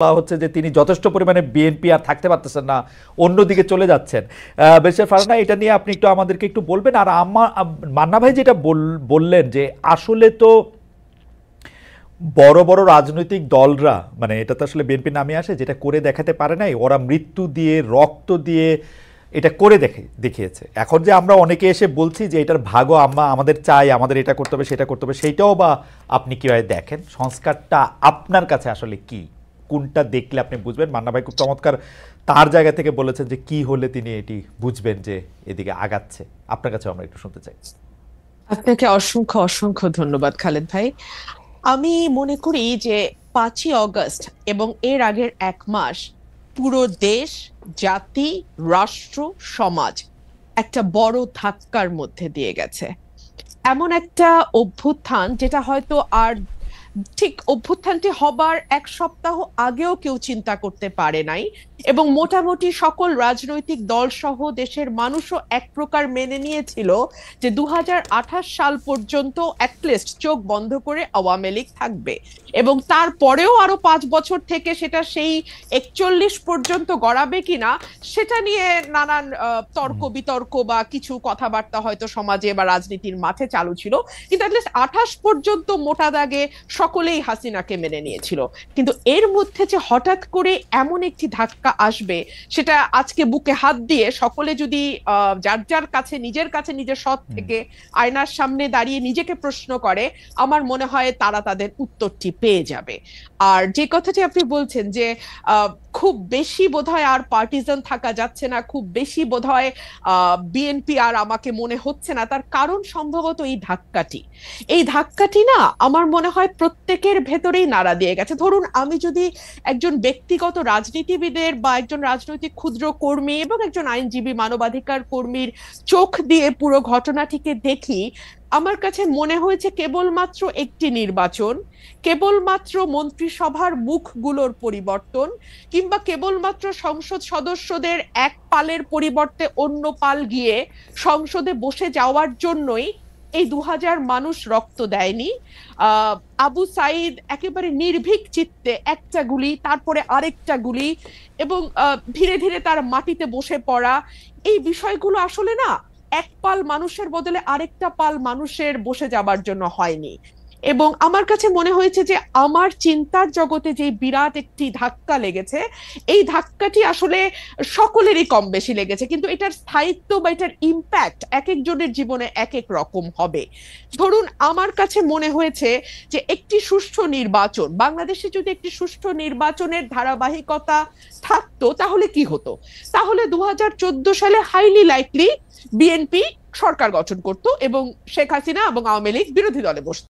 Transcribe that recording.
হচ্ছে যে তিনি যথেষ্ট পরিমাণে বিএনপি আর থাকতে পারতেছেন না, অন্যদিকে চলে যাচ্ছেন। বেশির ফারহানা, এটা নিয়ে আপনি একটু আমাদেরকে একটু বলবেন। আর আমার মান্না ভাই যেটা বললেন যে আসলে তো বড় বড় রাজনৈতিক দলরা, মানে এটা তো আসলে বিএনপি নামে আসে, যেটা করে দেখাতে পারে নাই, ওরা মৃত্যু দিয়ে রক্ত দিয়ে এটা করে দেখিয়েছে। এখন যে আমরা অনেকে এসে বলছি যে এটার ভাগও আমাদের চাই, আমাদের এটা করতে হবে সেটা করতে হবে, সেইটাও বা আপনি কিভাবে দেখেন? সংস্কারটা আপনার কাছে আসলে কি, কোনটা দেখলে আপনি বুঝবেন? মান্না ভাই খুব চমৎকার তার জায়গা থেকে বলেছেন যে কি হলে তিনি এটি বুঝবেন যে এদিকে আগাচ্ছে। আপনার কাছে আমরা একটু শুনতে চাই। আপনাকে অসংখ্য অসংখ্য ধন্যবাদ খালেদ ভাই। আমি মনে করি যে 5ই অগস্ট এবং এর আগের 1 মাস পুরো দেশ, জাতি, রাষ্ট্র, সমাজ একটা বড় ধাক্কার মধ্যে দিয়ে গেছে। এমন একটা অভ্যুত্থান যেটা হয়তো আর ঠিক অভ্যুত্থানটি হবার 1 সপ্তাহ আগেও কেউ চিন্তা করতে পারে নাই, এবং মোটামুটি সকল রাজনৈতিক দল সহ দেশের মানুষও এক প্রকার মেনে নিয়েছিল যে 2028 সাল পর্যন্ত অ্যাটলিস্ট চোখ বন্ধ করে আওয়ামী লীগ থাকবে, এবং তারপরেও আরো 5 বছর থেকে সেটা সেই 41 পর্যন্ত গড়াবে কিনা সেটা নিয়ে নানান তর্ক বিতর্ক বা কিছু কথাবার্তা হয়তো সমাজে বা রাজনীতির মাঠে চালু ছিল। কিন্তু অ্যাটলিস্ট 28 পর্যন্ত মোটা দাগে সকলেই হাসিনাকে মেনে নিয়েছিল। কিন্তু এর মধ্যে যে হঠাৎ করে এমন একটি ধাক্কা আসবে, সেটা আজকে বুকে হাত দিয়ে সকলে যদি যার যার কাছে নিজের সৎ থেকে আয়নার সামনে দাঁড়িয়ে নিজেকে প্রশ্ন করে, আমার মনে হয় তারা তাদের উত্তরটি পেয়ে যাবে। আর যে কথাটি আপনি বলছেন যে খুব বেশি বোধহয় আর পার্টিজান থাকা যাচ্ছে না, খুব বেশি বোধহয় বিএনপি আর আমাকে মনে হচ্ছে না, তার কারণ সম্ভবত এই ধাক্কাটি না আমার মনে হয় প্রত্যেকের ভেতরেই নাড়া দিয়ে গেছে। ধরুন, আমি যদি একজন ব্যক্তিগত রাজনীতিবিদের বা একজন রাজনৈতিক ক্ষুদ্র কর্মী এবং একজন আইনজীবী মানবাধিকার কর্মীর চোখ দিয়ে পুরো ঘটনাটিকে দেখি, আমার কাছে মনে হয়েছে কেবলমাত্র একটি নির্বাচন, কেবলমাত্র মন্ত্রিসভার মুখগুলোর পরিবর্তন, কিংবা কেবলমাত্র সংসদ সদস্যদের এক পালের পরিবর্তে অন্য পাল গিয়ে সংসদে বসে যাওয়ার জন্যই এই 2000 মানুষ রক্ত দেয়নি। আহ আবু সাইদ একেবারে নির্ভীক চিত্তে একটা গুলি, তারপরে আরেকটা গুলি, এবং ধীরে ধীরে তার মাটিতে বসে পড়া, এই বিষয়গুলো আসলে না এক পাল মানুষের বদলে আরেকটা পাল মানুষের বসে যাবার জন্য হয়নি। এবং আমার কাছে মনে হয়েছে যে আমার চিন্তার জগতে যে বিরাট একটি ধাক্কা লেগেছে, এই ধাক্কাটি আসলে সকলেরই কম বেশি লেগেছে, কিন্তু এটার স্থায়িত্ব বা এটার ইম্প্যাক্ট এক একজনের জীবনে এক এক রকম হবে। ধরুন, আমার কাছে মনে হয়েছে যে একটি সুষ্ঠু নির্বাচন, বাংলাদেশে যদি একটি সুষ্ঠু নির্বাচনের ধারাবাহিকতা থাকতো তাহলে কি হতো? তাহলে 2014 সালে হাইলি লাইকলি বিএনপি সরকার গঠন করত এবং শেখ হাসিনা এবং আওয়ামী লীগ বিরোধী দলে বসতো।